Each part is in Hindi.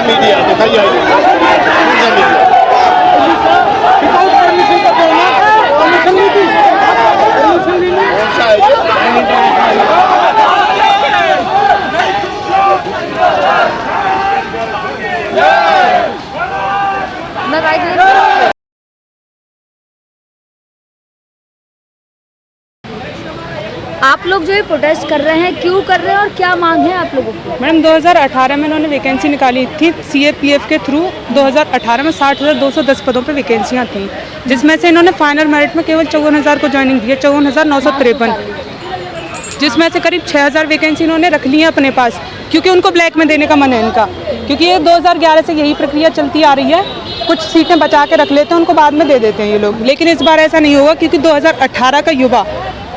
मीडिया दिखाइए, आप लोग जो है प्रोटेस्ट कर रहे हैं, क्यों कर रहे हैं और क्या मांग है आप लोगों की? मैडम 2018 में इन्होंने वैकेंसी निकाली थी CAPF के थ्रू। 2018 में 60,210 पदों पे वैकेंसियाँ थी, जिसमें से इन्होंने फाइनल मेरिट में केवल 54,000 को ज्वाइनिंग दी है, 54,953, जिसमें से करीब 6,000 वैकेंसी इन्होंने रख ली है अपने पास, क्योंकि उनको ब्लैक में देने का मन है इनका। क्योंकि ये 2011 से यही प्रक्रिया चलती आ रही है, कुछ सीटें बचा के रख लेते हैं, उनको बाद में दे देते हैं ये लोग। लेकिन इस बार ऐसा नहीं होगा, क्योंकि 2018 का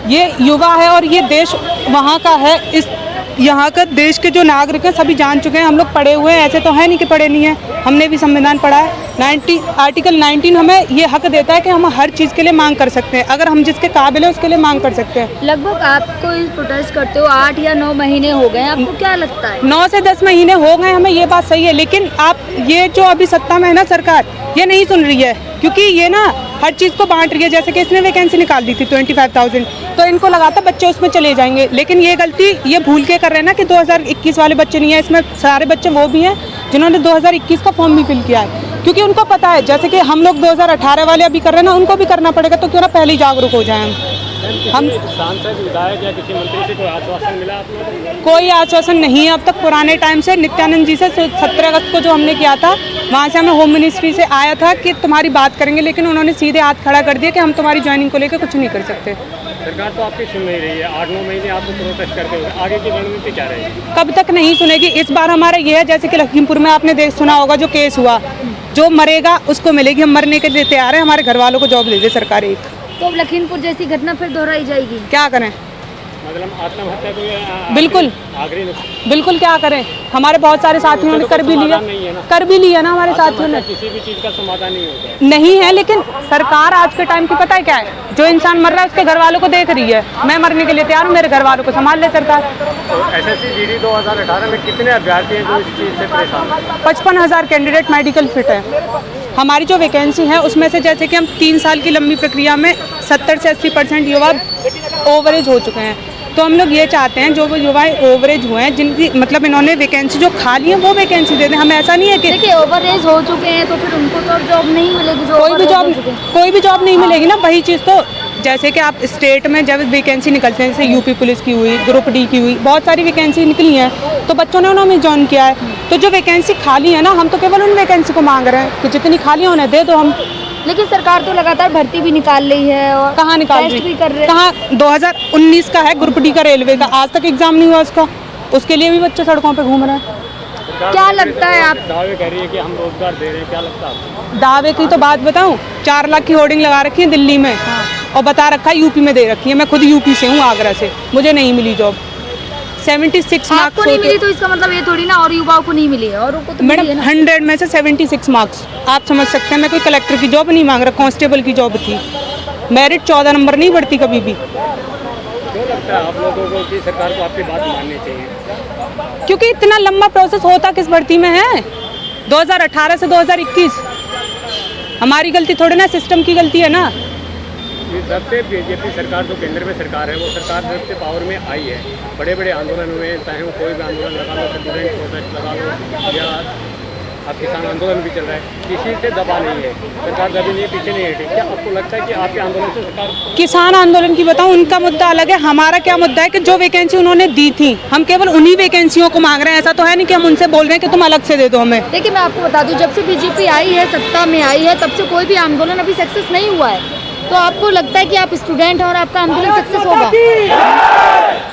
ये युवा है और ये देश वहाँ का है। इस यहाँ का देश के जो नागरिक हैं सभी जान चुके हैं। हम लोग पढ़े हुए हैं, ऐसे तो है नहीं कि पढ़े नहीं हैं, हमने भी संविधान पढ़ा है। आर्टिकल 19 हमें ये हक देता है कि हम हर चीज़ के लिए मांग कर सकते हैं, अगर हम जिसके काबिल हैं उसके लिए मांग कर सकते हैं। लगभग आपको इस प्रोटेस्ट करते हो 8 या 9 महीने हो गए, आपको क्या लगता है? 9 से 10 महीने हो गए हमें, ये बात सही है। लेकिन आप ये जो अभी सत्ता में है ना सरकार, ये नहीं सुन रही है, क्योंकि ये ना हर चीज़ को बांट रही है। जैसे कि इसने वैकेंसी निकाल दी थी 25,000, तो इनको लगा था बच्चे उसमें चले जाएंगे। लेकिन ये गलती ये भूल के कर रहे हैं ना कि 2021 वाले बच्चे नहीं है, इसमें सारे बच्चे वो भी हैं जिन्होंने 2021 का फॉर्म भी फिल किया है। क्योंकि उनको पता है, जैसे कि हम लोग 2018 वाले अभी कर रहे हैं ना, उनको भी करना पड़ेगा, तो क्यों ना पहले ही जागरूक हो जाए हम। सांसद विधायक या किसी मंत्री से कोई आश्वासन मिला आप लोगों को? कोई आश्वासन नहीं है अब तक। पुराने टाइम से नित्यानंद जी से 17 अगस्त को जो हमने किया था, वहाँ से हमें होम मिनिस्ट्री से आया था कि तुम्हारी बात करेंगे, लेकिन उन्होंने सीधे हाथ खड़ा कर दिया कि हम तुम्हारी ज्वाइनिंग को लेकर कुछ नहीं कर सकते। सरकार तो आपकी सुन नहीं रही है, 8-9 महीने आपको प्रोटेस्ट करते हुए, आगे की रणनीति क्या रहेगी? कब तक नहीं सुनेगी? इस बार हमारा ये है, जैसे कि लखीमपुर में आपने सुना होगा जो केस हुआ, जो मरेगा उसको मिलेगी। हम मरने के लिए तैयार हैं, हमारे घर वालों को जॉब दे दे सरकार एक। तो लखीमपुर जैसी घटना फिर दोहराई जाएगी? क्या करें? मतलब आत्महत्या को बिल्कुल बिल्कुल, क्या करें? हमारे बहुत सारे साथियों ने कर भी लिया ना हमारे साथियों ने। किसी भी चीज़ का समाधान नहीं होता नहीं है, लेकिन सरकार आज के टाइम की पता है क्या है? जो इंसान मर रहा है उसके घर वालों को देख रही है। मैं मरने के लिए तैयार हूँ, मेरे घर वालों को संभाल ले सरकार। तो SSC GD 2018 में कितने अभ्यर्थी हैं जो इस चीज़ से परेशान हैं? 55,000 कैंडिडेट मेडिकल फिट है। हमारी जो वैकेंसी है उसमें से, जैसे कि हम 3 साल की लंबी प्रक्रिया में 70 से 80% युवा ओवरेज हो चुके हैं। तो हम लोग ये चाहते हैं जो वो युवा ओवरेज हुए हैं, जिनकी मतलब इन्होंने वैकेंसी जो खाली है वो वैकेंसी दे दें। हम ऐसा नहीं है कि देखिए ओवरेज हो चुके हैं तो फिर उनको तो जॉब नहीं मिलेगी। जो कोई भी जॉब नहीं मिलेगी ना। वही चीज़ तो, जैसे कि आप स्टेट में जब वैकेंसी निकलते हैं, जैसे यूपी पुलिस की हुई, ग्रुप D की हुई, बहुत सारी वैकेंसी निकली हैं, तो बच्चों ने उन्होंने ज्वाइन किया है। तो जो वैकेंसी खाली है ना, हम तो केवल उन वैकेंसी को मांग रहे हैं कि जितनी खाली है उन्हें दे दो हम। लेकिन सरकार तो लगातार भर्ती भी निकाल रही है और कहाँ निकाल रही भी कर रहे हैं। कहाँ? 2019 का है ग्रुप D का रेलवे का, आज तक एग्जाम नहीं हुआ उसका, उसके लिए भी बच्चे सड़कों पे घूम रहे हैं। क्या लगता है आप? दावे कर रही है कि हम रोजगार दे रहे हैं, क्या लगता है आपको? दावे की तो बात बताऊं, 4 लाख की होर्डिंग लगा रखी है दिल्ली में, और बता रखा है यूपी में दे रखी है। मैं खुद यूपी से हूँ, आगरा से, मुझे नहीं मिली जॉब। 76 मार्क्स आपको नहीं मिली तो इसका मतलब ये थोड़ी ना और युवाओं को नहीं मिली है, और उनको तो मैडम 100 में से 76 मार्क्स, आप समझ सकते हैं। मैं कोई कलेक्टर की जॉब नहीं मांग रहा, कांस्टेबल की जॉब थी। मेरिट 14 नंबर नहीं बढ़ती कभी भी। क्यों लगता है आप लोगों को कि सरकार को आपकी बात माननी चाहिए? क्योंकि इतना लंबा प्रोसेस होता किस भर्ती में है? 2018 से 2021 हमारी गलती थोड़ी ना, सिस्टम की गलती है ना। जब से BJP सरकार जो केंद्र में सरकार है, वो सरकार जब से पावर में आई है, बड़े बड़े आंदोलन हुए, चाहे वो कोई भी आंदोलन लगा लो, स्टूडेंट प्रोटेस्ट लगा लो, या अब किसान आंदोलन भी चल रहा है, किसी से दबा नहीं है सरकार, दबी नहीं है, पीछे नहीं हटी। क्या आपको लगता है कि आपके आंदोलन से सरकार? किसान आंदोलन की बताऊं, उनका मुद्दा अलग है। हमारा क्या मुद्दा है कि जो वैकेंसी उन्होंने दी थी, हम केवल उन्हीं वैकेंसियों को मांग रहे हैं। ऐसा तो है नहीं कि हम उनसे बोल रहे हैं कि तुम अलग से दे दो हमें। देखिए मैं आपको बता दूं, जब से BJP आई है, सत्ता में आई है, तब से कोई भी आंदोलन अभी सक्सेस नहीं हुआ है। तो आपको लगता है कि आप स्टूडेंट हैं और आपका आंदोलन सक्सेस होगा?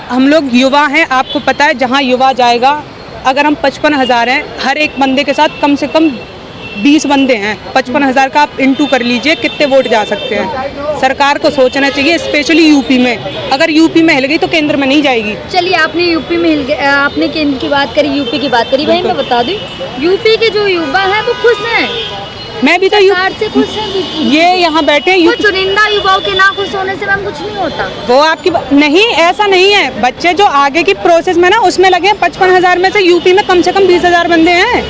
हम लोग युवा हैं, आपको पता है जहाँ युवा जाएगा, अगर हम 55,000 हैं, हर एक बंदे के साथ कम से कम 20 बंदे हैं, 55,000 का आप इंटू कर लीजिए कितने वोट जा सकते हैं। सरकार को सोचना चाहिए, स्पेशली यूपी में। अगर यूपी में हिल गई तो केंद्र में नहीं जाएगी। चलिए आपने यूपी में हिल गए, आपने केंद्र की बात करी, यूपी की बात करी। भाई मैं बता दूं, यूपी के जो युवा हैं वो खुश हैं, मैं भी तो सरकार से खुश है। ये यहाँ बैठे तो चुनिंदा युवाओं के ना खुश होने से मैम कुछ नहीं होता। वो आपकी नहीं, ऐसा नहीं है। बच्चे जो आगे की प्रोसेस में ना उसमें लगे 55,000 में से यूपी में कम से कम 20,000 बंदे हैं।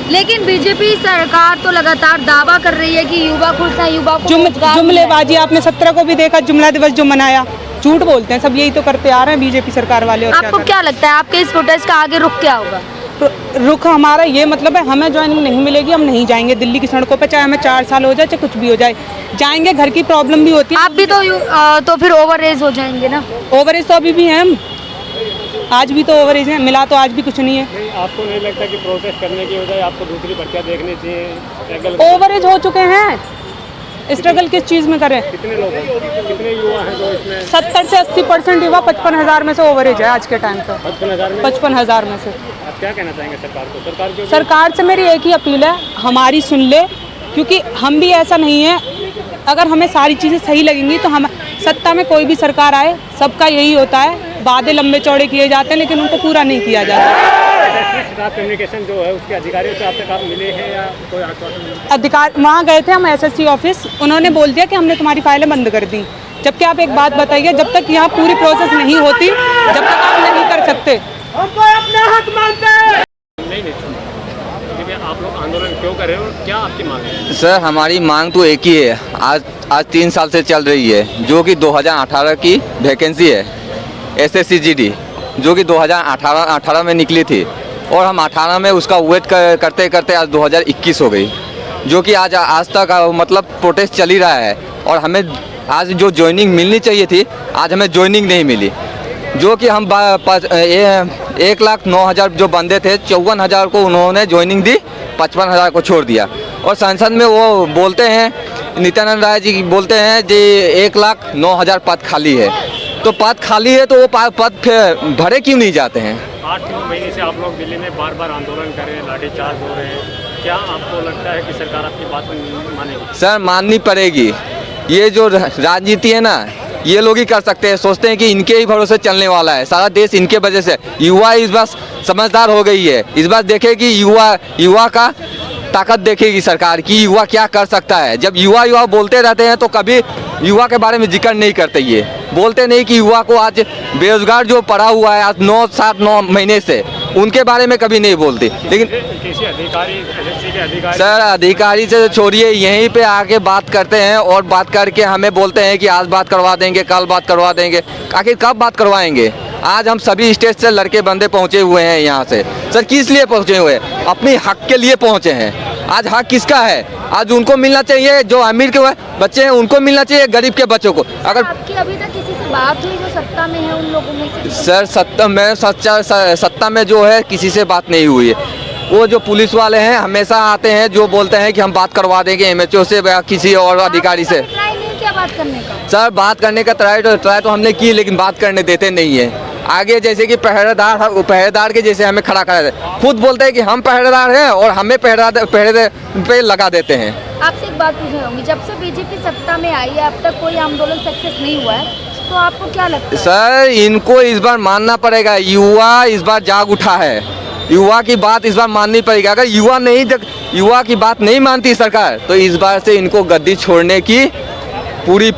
लेकिन बीजेपी सरकार तो लगातार दावा कर रही है कि युवा खुश है, युवा को रोजगार मिला है। जुमलेबाजी आपने 17 को भी देखा, जुमला दिवस जो मनाया, झूठ बोलते हैं सब, यही तो करते आ रहे हैं बीजेपी सरकार वाले। और आपको क्या लगता है आपके इस प्रोटेस्ट का आगे रुख क्या होगा? रुख हमारा ये मतलब है, हमें ज्वाइनिंग नहीं मिलेगी, हम नहीं जाएंगे दिल्ली की सड़कों पे, चाहे हमें 4 साल हो जाए चाहे कुछ भी हो जाए, जाएंगे। घर की प्रॉब्लम भी होती है। आप भी तो फिर ओवर एज हो जाएंगे ना? ओवर एज तो अभी भी हैं हम, आज भी तो ओवर एज है, मिला तो आज भी कुछ नहीं है। नहीं, आपको नहीं लगता कि प्रोटेस्ट करने की वजह आपको दूसरी भर्तियाँ देखनी चाहिए? ओवर एज हो चुके हैं, स्ट्रगल किस चीज़ में करें? कितने लोग हैं, कितने युवा हैं जो इसमें? 70 से 80% युवा 55,000 में से ओवर एज है आज के टाइम पे। 55,000 में? 55,000 में से। आप क्या कहना चाहेंगे सरकार को? सरकार से मेरी एक ही अपील है, हमारी सुन ले, क्योंकि हम भी ऐसा नहीं है, अगर हमें सारी चीज़ें सही लगेंगी तो हम सत्ता में कोई भी सरकार आए, सबका यही होता है, वादे लंबे चौड़े किए जाते हैं लेकिन उनको पूरा नहीं किया जाता। स्टाफ कम्युनिकेशन जो है उसके अधिकारियों से आप तक आप मिले हैं या कोई आश्वासन? अधिकार वहाँ गए थे हम SSC ऑफिस, उन्होंने बोल दिया कि हमने तुम्हारी फाइलें बंद कर दी। जबकि आप एक बात बताइए, जब तक यहाँ पूरी प्रोसेस नहीं होती जब तक आप नहीं कर सकते। नहीं, आप लोग आंदोलन क्यों कर रहे हो और क्या आपकी मांग है? सर हमारी मांग तो एक ही है, आज 3 साल से चल रही है, जो कि 2018 की वैकेंसी है SSC GD, जो कि 2018 में निकली थी, और हम 18 में उसका वेट करते करते आज 2021 हो गई, जो कि आज तक मतलब प्रोटेस्ट चल ही रहा है। और हमें आज जो ज्वाइनिंग मिलनी चाहिए थी, आज हमें ज्वाइनिंग नहीं मिली, जो कि हम 1,09,000 जो बंदे थे, 54,000 को उन्होंने ज्वाइनिंग दी, 55,000 को छोड़ दिया। और संसद में वो बोलते हैं, नित्यानंद राय जी बोलते हैं जी 1,09,000 पद खाली है, तो पद खाली है तो वो पद भरे क्यों नहीं जाते हैं? 8-9 महीने से आप लोग दिल्ली में बार बार आंदोलन कर रहे हैं, लाठीचार्ज हो रहे हैं, क्या आपको लगता है कि सरकार आपकी बात मानेगी? सर माननी पड़ेगी। ये जो राजनीति है ना, ये लोग ही कर सकते हैं, सोचते हैं कि इनके ही भरोसे चलने वाला है सारा देश, इनके वजह से। युवा इस बार समझदार हो गई है, इस बार देखेगी युवा का ताकत देखेगी सरकार की, युवा क्या कर सकता है। जब युवा बोलते रहते हैं तो कभी युवा के बारे में जिक्र नहीं करते, ये बोलते नहीं कि युवा को आज बेरोजगार जो पड़ा हुआ है आज 9 महीने से, उनके बारे में कभी नहीं बोलते। लेकिन किसी अधिकारी सर अधिकारी से छोड़िए, यहीं पे आके बात करते हैं और बात करके हमें बोलते हैं कि आज बात करवा देंगे, कल बात करवा देंगे। आखिर कब बात करवाएंगे? आज हम सभी स्टेट से लड़के बंदे पहुंचे हुए हैं यहाँ से। सर किस लिए पहुंचे हुए हैं? अपने हक के लिए पहुंचे हैं। आज हक किसका है? आज उनको मिलना चाहिए, जो अमीर के बच्चे हैं उनको मिलना चाहिए, गरीब के बच्चों को। अगर आपकी अभी तक किसी से बात हुई जो सत्ता में है उन लोगों में से? सर सत्ता में जो है किसी से बात नहीं हुई है। वो जो पुलिस वाले हैं हमेशा आते हैं, जो बोलते हैं कि हम बात करवा देंगे MHO से या किसी और अधिकारी से। ट्राई नहीं किया बात करने का? सर बात करने का ट्राई तो हमने की, लेकिन बात करने देते नहीं है। आगे जैसे कि पहरेदार के जैसे हमें खड़ा कर देते, खुद बोलते हैं कि हम पहरेदार हैं और हमें पहरे पे लगा देते हैं। आपसे एक बात पूछना चाहूँगी, जब से बीजेपी सत्ता में आई है अब तक कोई आंदोलन सक्सेस नहीं हुआ है, तो आपको क्या लगता है? सर इनको इस बार मानना पड़ेगा, युवा इस बार जाग उठा है, युवा की बात इस बार माननी पड़ेगी। अगर युवा की बात नहीं मानती सरकार, तो इस बार से इनको गद्दी छोड़ने की पूरी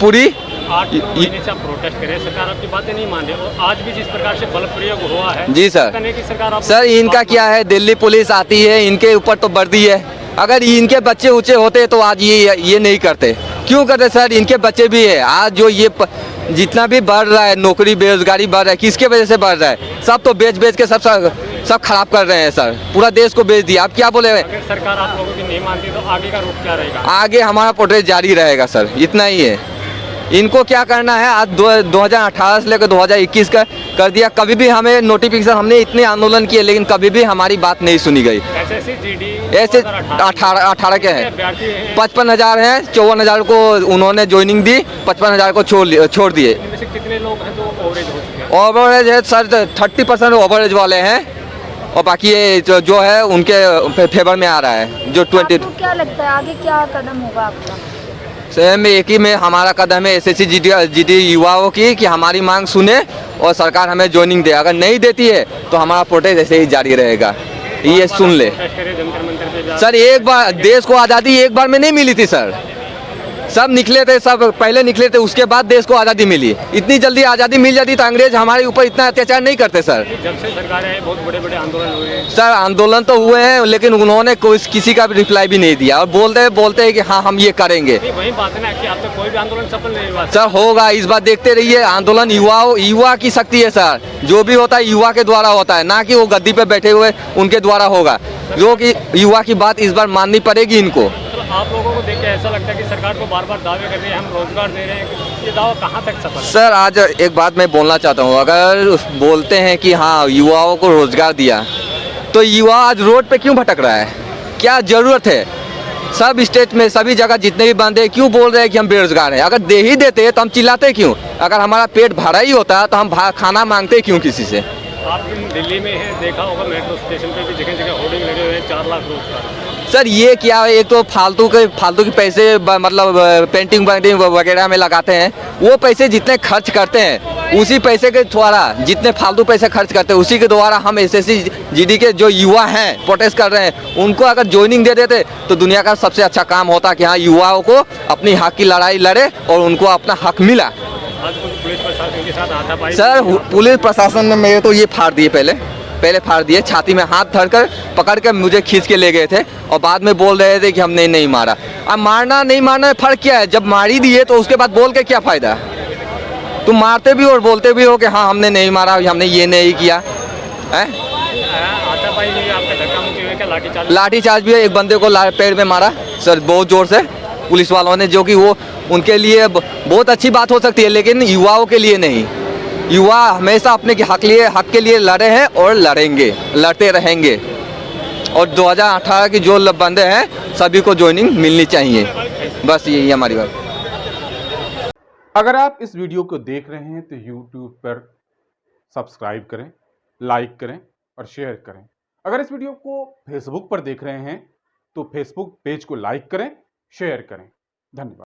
8 महीने से आप प्रोटेस्ट करें, सरकार आपकी बातें नहीं मान रही, और आज भी जिस प्रकार से बल प्रयोग हुआ है। जी सर। कि सरकार सर इनका क्या है, दिल्ली पुलिस आती है, इनके ऊपर तो वर्दी है। अगर इनके बच्चे ऊंचे होते तो आज ये नहीं करते। क्यों करते सर? इनके बच्चे भी है। आज जो ये जितना भी बढ़ रहा है, नौकरी बेरोजगारी बढ़ रहा है, किसके वजह से बढ़ रहा है? सब तो बेच के सब खराब कर रहे हैं सर, पूरा देश को बेच दिया। आप क्या बोले? अगर सरकार आप लोगों की नहीं मानती तो आगे का रुख क्या रहेगा? आगे हमारा प्रोटेस्ट जारी रहेगा सर, इतना ही है। इनको क्या करना है, आज 2018 से लेकर 2021 का कर दिया। कभी भी हमें नोटिफिकेशन, हमने इतने आंदोलन किए लेकिन कभी भी हमारी बात नहीं सुनी गई। SSC GD ऐसे 18 के हैं, 55,000 हैं, 54,000 को उन्होंने ज्वाइनिंग दी, 55,000 को छोड़ दिए। इनमें से कितने लोग हैं जो ओवरेज हो चुके हैं? ओवरेज है सर 30% ओवरेज वाले हैं, और बाकी ये जो है उनके फेवर में आ रहा है जो 20। आपको क्या लगता है आगे क्या कदम होगा आपका? सेम एक ही में हमारा कदम है SSC GD युवाओं की, कि हमारी मांग सुने और सरकार हमें ज्वाइनिंग दे। अगर नहीं देती है तो हमारा प्रोटेस्ट ऐसे ही जारी रहेगा। ये सुन ले प्रोटेस्ट करे जंतर मंतर पे सर। एक बार देश को आज़ादी एक बार में नहीं मिली थी सर। सब निकले थे, सब पहले निकले थे, उसके बाद देश को आज़ादी मिली। इतनी जल्दी आज़ादी मिल जाती तो अंग्रेज हमारे ऊपर इतना अत्याचार नहीं करते सर। जब से सरकार है बहुत बड़े बड़े आंदोलन हुए हैं सर आंदोलन तो हुए हैं, लेकिन उन्होंने किसी का भी रिप्लाई भी नहीं दिया और बोलते हैं कि हाँ हम ये करेंगे। नहीं, वही बात है ना कि अब तक कोई भी आंदोलन सफल नहीं हुआ सर होगा, इस बार देखते रहिए। आंदोलन युवा की शक्ति है सर। जो भी होता है युवा के द्वारा होता है, ना कि वो गद्दी पे बैठे हुए उनके द्वारा होगा। जो कि युवा की बात इस बार माननी पड़ेगी इनको। तो आप लोगों को देख के ऐसा लगता है कि सरकार को बार बार दावे कर रही है हम रोजगार दे रहे हैं, ये दावा कहाँ तक सफल है? सर आज एक बात मैं बोलना चाहता हूँ, अगर बोलते हैं कि हाँ युवाओं को रोजगार दिया, तो युवा आज रोड पे क्यों भटक रहा है? क्या जरूरत है? सब स्टेट में सभी जगह जितने भी बंदे क्यों बोल रहे हैं कि हम बेरोजगार हैं? अगर दे ही देते तो हम चिल्लाते क्यों? अगर हमारा पेट भरा ही होता तो हम खाना मांगते क्यों किसी से? आप दिल्ली में है, देखा होगा मेट्रो स्टेशन पे भी जगह जगह होर्डिंग लगे हुए हैं 4 लाख रोजगार। सर ये क्या है? एक तो फालतू के पैसे मतलब पेंटिंग वगैरह में लगाते हैं। वो पैसे जितने खर्च करते हैं उसी पैसे के द्वारा, जितने फालतू पैसे खर्च करते हैं उसी के द्वारा हम एसएससी जीडी के जो युवा हैं प्रोटेस्ट कर रहे हैं, उनको अगर ज्वाइनिंग दे देते तो दुनिया का सबसे अच्छा काम होता कि हाँ युवाओं को अपनी हक की लड़ाई लड़े और उनको अपना हक मिला। आज पुलिस प्रशासन के साथ हाथापाई सर पुलिस प्रशासन ने मेरे तो ये फाड़ दिए, पहले फाड़ दिए, छाती में हाथ धरकर पकड़ कर मुझे खींच के ले गए थे और बाद में बोल रहे थे कि हमने नहीं मारा। अब मारना नहीं मारना में फर्क क्या है? जब मार ही दिए तो उसके बाद बोल के क्या फायदा? तुम मारते भी और बोलते भी हो कि हाँ हमने नहीं मारा, हमने ये नहीं किया है। हाथापाई भी आपका धक्का मुक्की हुई क्या? लाठीचार्ज भी है, एक बंदे को पैर में मारा सर बहुत जोर से पुलिस वालों ने, जो कि वो उनके लिए बहुत अच्छी बात हो सकती है लेकिन युवाओं के लिए नहीं। युवा हमेशा अपने हक के लिए लड़े हैं और लड़ेंगे, लड़ते रहेंगे। और 2018 की जो बंदे हैं सभी को ज्वाइनिंग मिलनी चाहिए, बस यही हमारी बात। अगर आप इस वीडियो को देख रहे हैं तो YouTube पर सब्सक्राइब करें, लाइक करें और शेयर करें। अगर इस वीडियो को Facebook पर देख रहे हैं तो Facebook पेज को लाइक करें, शेयर करें। धन्यवाद।